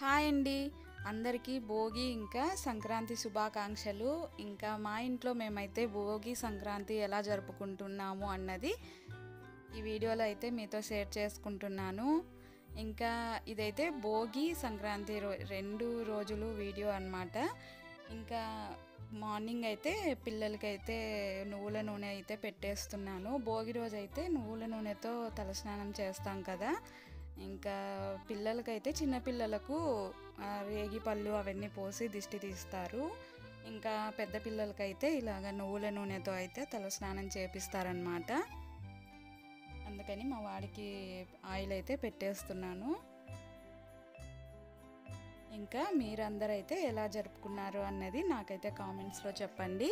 Hi అండి. అందరికీ భోగి ఇంకా సంక్రాంతి శుభాకాంక్షలు. ఇంకా మా ఇంట్లో మేమైతే భోగి సంక్రాంతి ఎలా జరుపుకుంటున్నాము అన్నది ఈ వీడియోలో అయితే మీతో షేర్ చేసుకుంటున్నాను. ఇంకా ఇదైతే భోగి సంక్రాంతి రెండు రోజులు వీడియో అన్నమాట. ఇంకా మార్నింగ్ అయితే పిల్లలకైతే నువ్వుల నూనె అయితే పెట్టేస్తున్నాను. భోగి రోజు అయితే నువ్వుల నూనెతో తలస్నానం చేస్తాం కదా. ఇంకా పిల్లలకైతే చిన్నపిల్లలకు రేగి పళ్ళు అవన్నీ పోసి దిష్టి తీస్తారు. ఇంకా పెద్ద పిల్లలకైతే ఇలాగ నువ్వుల నూనెతో అయితే తలస్నానం చేపిస్తారనమాట. అందుకని మా వాడికి ఆయిల్ అయితే పెట్టేస్తున్నాను. ఇంకా మీరందరూ అయితే ఎలా జరుపుకున్నారు అన్నది నాకైతే కామెంట్స్లో చెప్పండి.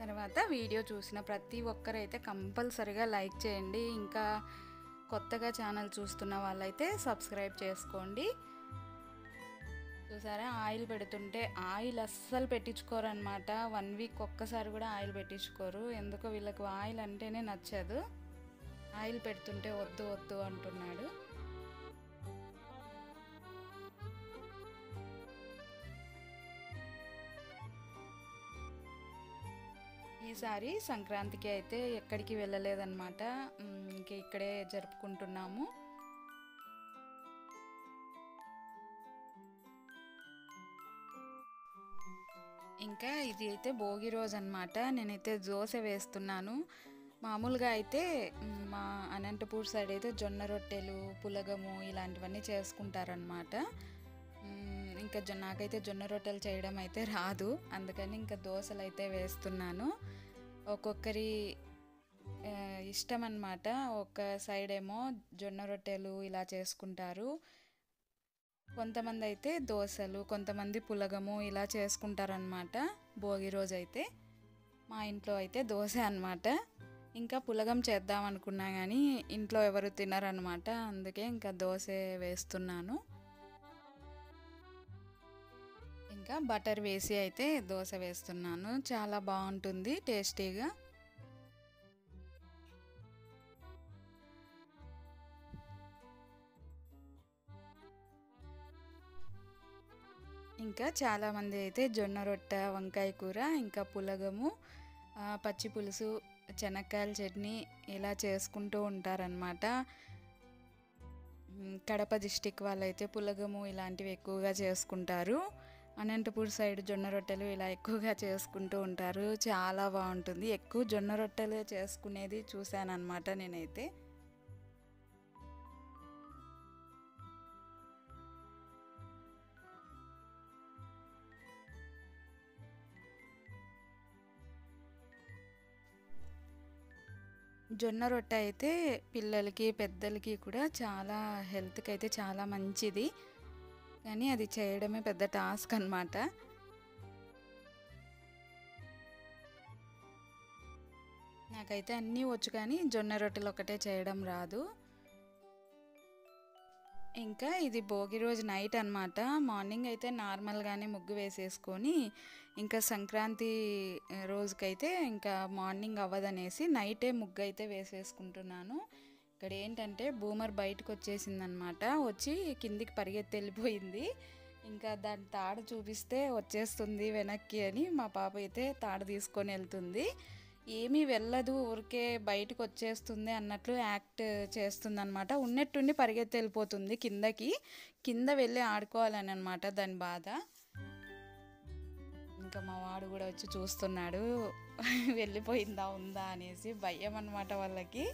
తర్వాత వీడియో చూసిన ప్రతి ఒక్కరైతే కంపల్సరిగా లైక్ చేయండి. ఇంకా కొత్తగా ఛానల్ చూస్తున్న వాళ్ళైతే సబ్స్క్రైబ్ చేసుకోండి. చూసారా, ఆయిల్ పెడుతుంటే ఆయిల్ అస్సలు పెట్టించుకోరు అనమాట. 1 వీక్ ఒక్కసారి కూడా ఆయిల్ పెట్టించుకోరు. ఎందుకో వీళ్ళకు ఆయిల్ అంటేనే నచ్చదు. ఆయిల్ పెడుతుంటే వద్దు వద్దు అంటున్నాడు. ఈసారి సంక్రాంతికి అయితే ఎక్కడికి వెళ్ళలేదన్నమాట. ఇంకా ఇక్కడే జరుపుకుంటున్నాము. ఇంకా ఇది అయితే భోగి రోజు అన్నమాట. నేనైతే దోశ వేస్తున్నాను. మామూలుగా అయితే మా అనంతపూర్ సైడ్ అయితే జొన్న రొట్టెలు, పులగము ఇలాంటివన్నీ చేసుకుంటారనమాట. ఇంకా నాకైతే జొన్న రొట్టెలు చేయడం అయితే రాదు. అందుకని ఇంకా దోశలు అయితే వేస్తున్నాను. ఒక్కొక్కరి ఇష్టం అన్నమాట. ఒక సైడ్ ఏమో జొన్న రొట్టెలు ఇలా చేసుకుంటారు, కొంతమంది అయితే దోశలు, కొంతమంది పులగము ఇలా చేసుకుంటారనమాట. భోగి రోజు అయితే మా ఇంట్లో అయితే దోశ అన్నమాట. ఇంకా పులగం చేద్దాం అనుకున్నా కానీ ఇంట్లో ఎవరు తినరనమాట. అందుకే ఇంకా దోశ వేస్తున్నాను. ఇంకా బటర్ వేసి అయితే దోశ వేస్తున్నాను. చాలా బాగుంటుంది టేస్టీగా. ఇంకా చాలామంది అయితే జొన్న రొట్టె, వంకాయ కూర, ఇంకా పులగము, పచ్చి పులుసు, శనక్కాయల చట్నీ ఇలా చేసుకుంటూ ఉంటారనమాట. కడప డిస్టిక్ వాళ్ళైతే పులగము ఇలాంటివి ఎక్కువగా చేసుకుంటారు. అనంతపూర్ సైడ్ జొన్న రొట్టెలు ఇలా ఎక్కువగా చేసుకుంటూ ఉంటారు. చాలా బాగుంటుంది. ఎక్కువ జొన్న రొట్టెలు చేసుకునేది చూశానన్నమాట నేనైతే. జొన్న రొట్టె అయితే పిల్లలకి పెద్దలకి కూడా చాలా హెల్త్కి అయితే చాలా మంచిది. కానీ అది చేయడమే పెద్ద టాస్క్ అన్నమాట. నాకైతే అన్నీ వచ్చు కానీ జొన్న రొట్టెలు ఒకటే చేయడం రాదు. ఇంకా ఇది భోగి రోజు నైట్ అన్నమాట. మార్నింగ్ అయితే నార్మల్గానే ముగ్గు వేసేసుకొని ఇంకా సంక్రాంతి రోజుకైతే ఇంకా మార్నింగ్ అవ్వదనేసి నైటే ముగ్గు అయితే వేసేసుకుంటున్నాను. ఇక్కడ ఏంటంటే బూమర్ బయటకు వచ్చేసిందనమాట. వచ్చి కిందికి పరిగెత్తి వెళ్ళిపోయింది. ఇంకా దాని తాడు చూపిస్తే వచ్చేస్తుంది వెనక్కి అని మా పాప అయితే తాడు తీసుకొని వెళ్తుంది. ఏమీ వెళ్ళదు, ఊరికే బయటకు వచ్చేస్తుంది అన్నట్లు యాక్ట్ చేస్తుంది అనమాట. ఉన్నట్టుండి పరిగెత్తి వెళ్ళిపోతుంది కిందకి. కింద వెళ్ళి ఆడుకోవాలని అనమాట దాని బాధ. ఇంకా మా వాడు కూడా వచ్చి చూస్తున్నాడు వెళ్ళిపోయిందా ఉందా అనేసి. భయం అనమాట వాళ్ళకి.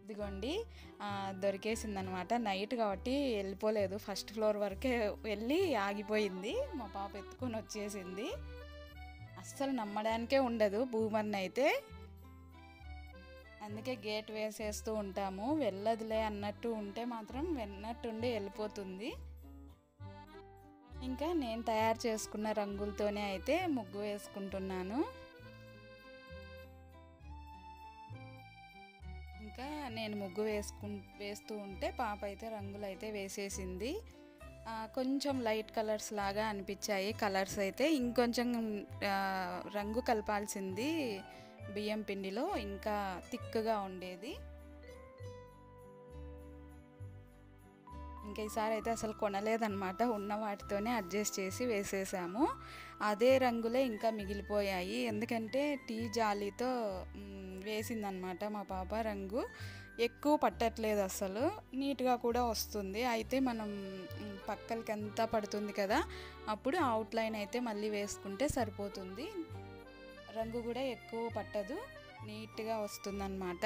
ఇదిగోండి దొరికేసిందనమాట. నైట్ కాబట్టి వెళ్ళిపోలేదు, ఫస్ట్ ఫ్లోర్ వరకే వెళ్ళి ఆగిపోయింది. మా పాప ఎత్తుకొని వచ్చేసింది. అస్సలు నమ్మడానికే ఉండదు బూమర్ని అయితే. అందుకే గేట్ వేసేస్తూ ఉంటాము. వెళ్ళదులే అన్నట్టు ఉంటే మాత్రం వెన్నట్టుండి వెళ్ళిపోతుంది. ఇంకా నేను తయారు చేసుకున్న రంగులతోనే అయితే ముగ్గు వేసుకుంటున్నాను. ఇంకా నేను ముగ్గు వేస్తూ ఉంటే పాప అయితే రంగులు అయితే వేసేసింది. కొంచెం లైట్ కలర్స్ లాగా అనిపించాయి కలర్స్ అయితే. ఇంకొంచెం రంగు కలపాల్సింది బియ్యం పిండిలో, ఇంకా థిక్గా ఉండేది. ఇంకా ఈసారి అయితే అసలు కొనలేదన్నమాట, ఉన్న వాటితోనే అడ్జస్ట్ చేసి వేసేసాము. అదే రంగులే ఇంకా మిగిలిపోయాయి, ఎందుకంటే టీ జాలీతో వేసిందనమాట మా పాప. రంగు ఎక్కువ పట్టట్లేదు, అసలు నీట్గా కూడా వస్తుంది. అయితే మనం పక్కలకి అంతా పడుతుంది కదా, అప్పుడు అవుట్లైన్ అయితే మళ్ళీ వేసుకుంటే సరిపోతుంది. రంగు కూడా ఎక్కువ పట్టదు, నీట్గా వస్తుందన్నమాట.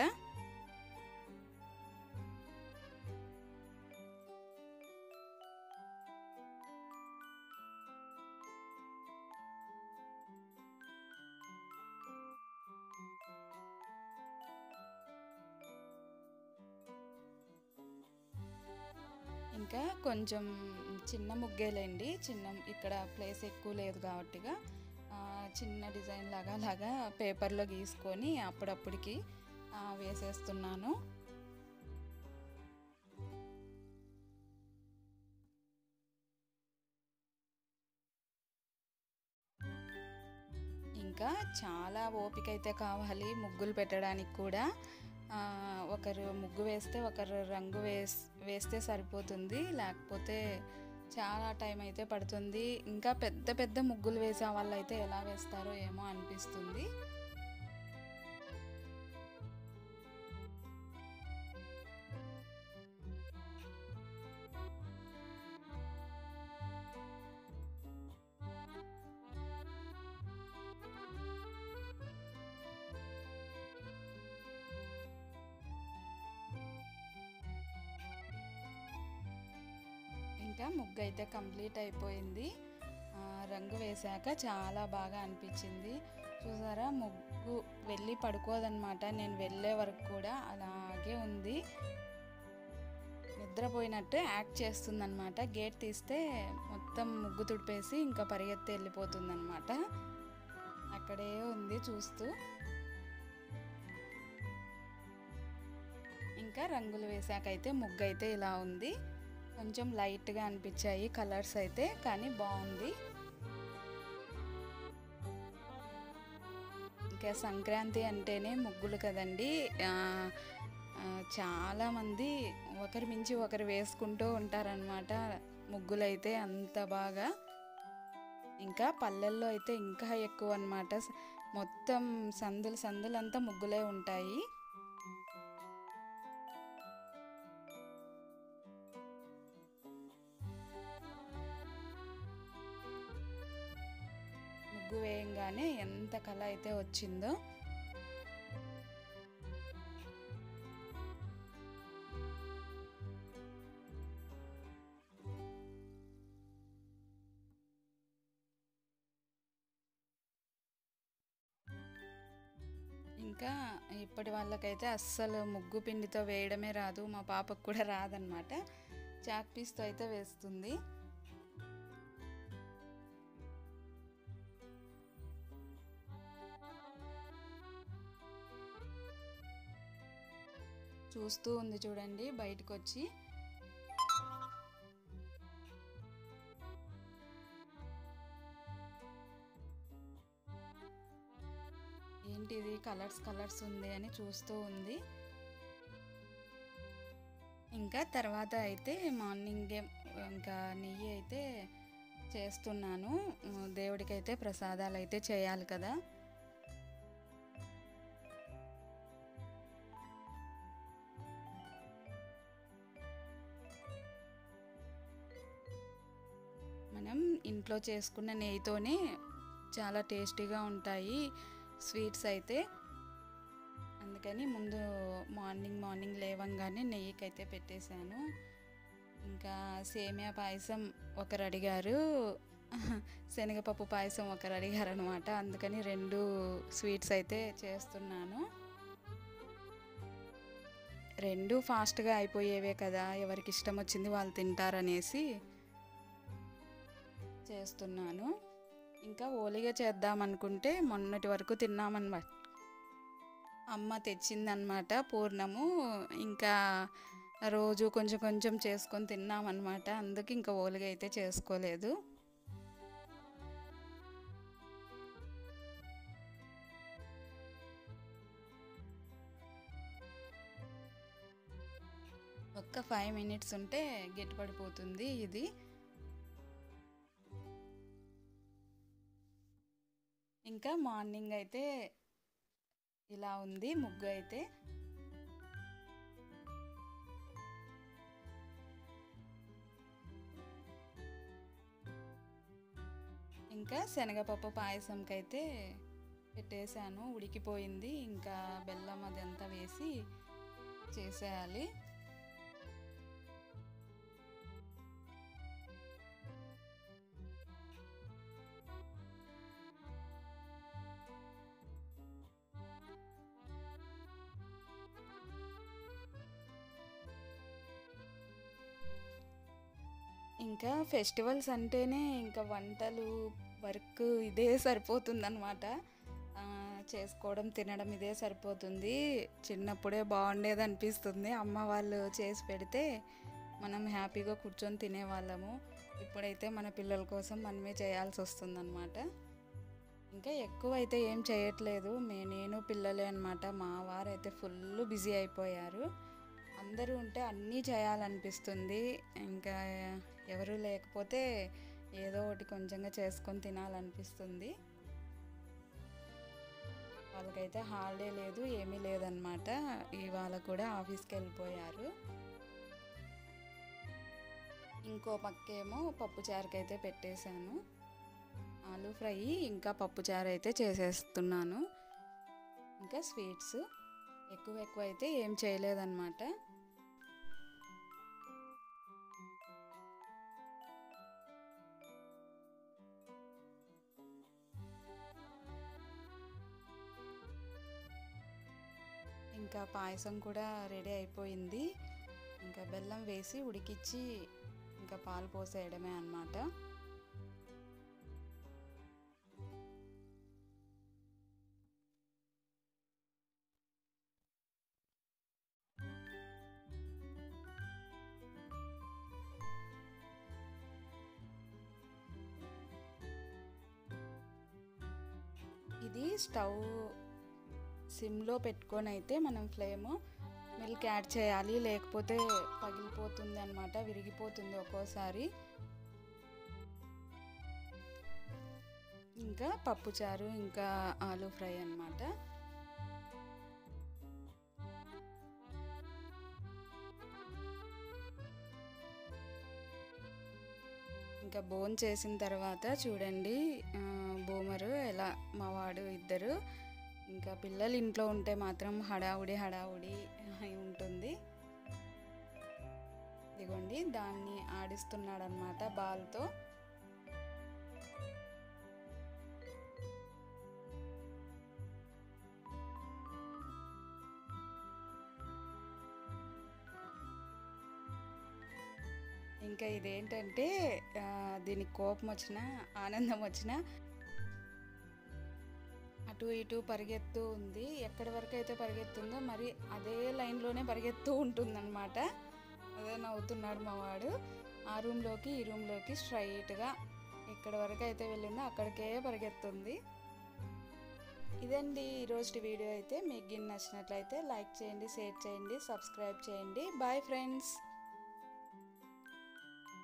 ఇంకా కొంచెం చిన్న ముగ్గేలేండి, ఇక్కడ ప్లేస్ ఎక్కువ లేదు కాబట్టిగా చిన్న డిజైన్ లాగా పేపర్లో గీసుకొని అప్పుడప్పటికి వేసేస్తున్నాను. ఇంకా చాలా ఓపిక అయితే కావాలి ముగ్గులు పెట్టడానికి కూడా. ఒకరు ముగ్గు వేస్తే ఒకరు రంగు వేస్తే సరిపోతుంది, లేకపోతే చాలా టైం అయితే పడుతుంది. ఇంకా పెద్ద పెద్ద ముగ్గులు వేసే వాళ్ళు అయితే ఎలా వేస్తారో ఏమో అనిపిస్తుంది. ఇంకా ముగ్గు అయితే కంప్లీట్ అయిపోయింది. రంగు వేశాక చాలా బాగా అనిపించింది. చూసారా, ముగ్గు వెళ్ళి పడుకోదన్నమాట, నేను వెళ్ళే వరకు కూడా అలాగే ఉంది, నిద్రపోయినట్టు యాక్ట్ చేస్తుందన్నమాట. గేట్ తీస్తే మొత్తం ముగ్గు తుడిపేసి ఇంకా పరిగెత్తి వెళ్ళిపోతుందన్నమాట. అక్కడే ఉంది చూస్తూ. ఇంకా రంగులు వేసాకైతే ముగ్గు అయితే ఇలా ఉంది. కొంచెం లైట్గా అనిపించాయి కలర్స్ అయితే, కానీ బాగుంది. ఇంకా సంక్రాంతి అంటేనే ముగ్గులు కదండి. చాలామంది ఒకరి మించి ఒకరు వేసుకుంటూ ఉంటారనమాట ముగ్గులైతే అంత బాగా. ఇంకా పల్లెల్లో అయితే ఇంకా ఎక్కువ అన్నమాట, మొత్తం సందులంతా ముగ్గులే ఉంటాయి. ముగ్గు వేయంగానే ఎంత కళ అయితే వచ్చిందో. ఇంకా ఇప్పటి వాళ్ళకైతే అస్సలు ముగ్గు పిండితో వేయడమే రాదు, మా పాపకు కూడా రాదనమాట, చాక్ పీస్తో అయితే వేస్తుంది. చూస్తూ ఉంది చూడండి బయటకు వచ్చి. ఏంటిది కలర్స్ ఉంది అని చూస్తూ ఉంది. ఇంకా తర్వాత అయితే మార్నింగే ఇంకా నెయ్యి అయితే చేస్తున్నాను, దేవుడికైతే ప్రసాదాలు అయితే చేయాలి కదా. మనం ఇంట్లో చేసుకున్న నెయ్యితోనే చాలా టేస్టీగా ఉంటాయి స్వీట్స్ అయితే. అందుకని ముందు మార్నింగ్ లేవంగానే నెయ్యికైతే పెట్టేశాను. ఇంకా సేమియా పాయసం ఒకరు అడిగారు, శనగపప్పు పాయసం ఒకరు అడిగారు అనమాట, అందుకని 2 స్వీట్స్ అయితే చేస్తున్నాను. 2 ఫాస్ట్గా అయిపోయేవే కదా, ఎవరికి ఇష్టం వచ్చింది వాళ్ళు తింటారనేసి చేస్తున్నాను. ఇంకా ఓలిగా చేద్దామనుకుంటే మొన్నటి వరకు తిన్నామన్నమాట, అమ్మ తెచ్చిందనమాట పూర్ణము, ఇంకా రోజు కొంచెం చేసుకొని తిన్నామన్నమాట, అందుకు ఇంకా ఓలిగా అయితే చేసుకోలేదు. ఒక్క 5 మినిట్స్ ఉంటే గట్టిపడిపోతుంది ఇది. ఇంకా మార్నింగ్ అయితే ఇలా ఉంది ముగ్గు అయితే. ఇంకా శనగపప్పు పాయసంకి అయితే పెట్టేశాను, ఉడికిపోయింది. ఇంకా బెల్లం అదంతా వేసి చేసేయాలి. ఇంకా ఫెస్టివల్స్ అంటేనే ఇంకా వంటలు వర్క్ ఇదే సరిపోతుందన్నమాట. చేసుకోవడం తినడం ఇదే సరిపోతుంది. చిన్నప్పుడే బాగుండేది అనిపిస్తుంది. అమ్మ వాళ్ళు చేసి పెడితే మనం హ్యాపీగా కూర్చొని తినేవాళ్ళము. ఇప్పుడైతే మన పిల్లల కోసం మనమే చేయాల్సి వస్తుందన్నమాట. ఇంకా ఎక్కువ అయితే ఏం చేయట్లేదు, నేను పిల్లలే అనమాట. మా వారైతే ఫుల్ బిజీ అయిపోయారు. అందరూ ఉంటే అన్నీ చేయాలనిపిస్తుంది. ఇంకా ఎవరు లేకపోతే ఏదో ఒకటి కొంచెంగా చేసుకొని తినాలనిపిస్తుంది. వాళ్ళకైతే హాలిడే లేదు, ఏమీ లేదనమాట. ఇవాళ కూడా ఆఫీస్కి వెళ్ళిపోయారు. ఇంకో పక్కేమో పప్పుచారుకి అయితే పెట్టేశాను. ఆలూ ఫ్రై ఇంకా పప్పుచారు అయితే చేసేస్తున్నాను. ఇంకా స్వీట్స్ ఎక్కువ అయితే ఏం చేయలేదన్నమాట. ఇంకా పాయసం కూడా రెడీ అయిపోయింది. ఇంకా బెల్లం వేసి ఉడికించి ఇంకా పాలు పోసేయడమే అన్నమాట. ఇది స్టవ్ సిమ్లో పెట్టుకొని అయితే మనం ఫ్లేమ్ మిల్క్ యాడ్ చేయాలి, లేకపోతే పగిలిపోతుంది అన్నమాట, విరిగిపోతుంది ఒక్కోసారి. ఇంకా పప్పుచారు ఇంకా ఆలూ ఫ్రై అన్నమాట. ఇంకా బోన్ చేసిన తర్వాత చూడండి, బూమరు ఎలా మా వాడు ఇద్దరు. ఇంకా పిల్లలు ఇంట్లో ఉంటే మాత్రం హడావుడి ఉంటుంది. ఇదిగోండి దాన్ని ఆడిస్తున్నాడు అన్నమాట బాల్తో. ఇంకా ఇదేంటంటే దీనికి కోపం వచ్చినా ఆనందం వచ్చినా అటు ఇటు పరిగెత్తూ ఉంది. ఎక్కడి వరకు అయితే పరిగెత్తుందో మరి అదే లైన్లోనే పరిగెత్తూ ఉంటుందన్నమాట. అదే నవ్వుతున్నాడు మా వాడు. ఆ రూమ్లోకి ఈ రూమ్లోకి స్ట్రైట్గా ఎక్కడి వరకు అయితే వెళ్ళిందో అక్కడికే పరిగెత్తుంది. ఇదండి ఈరోజు వీడియో అయితే. మీకు నచ్చినట్లయితే లైక్ చేయండి, షేర్ చేయండి, సబ్స్క్రైబ్ చేయండి. Bye friends.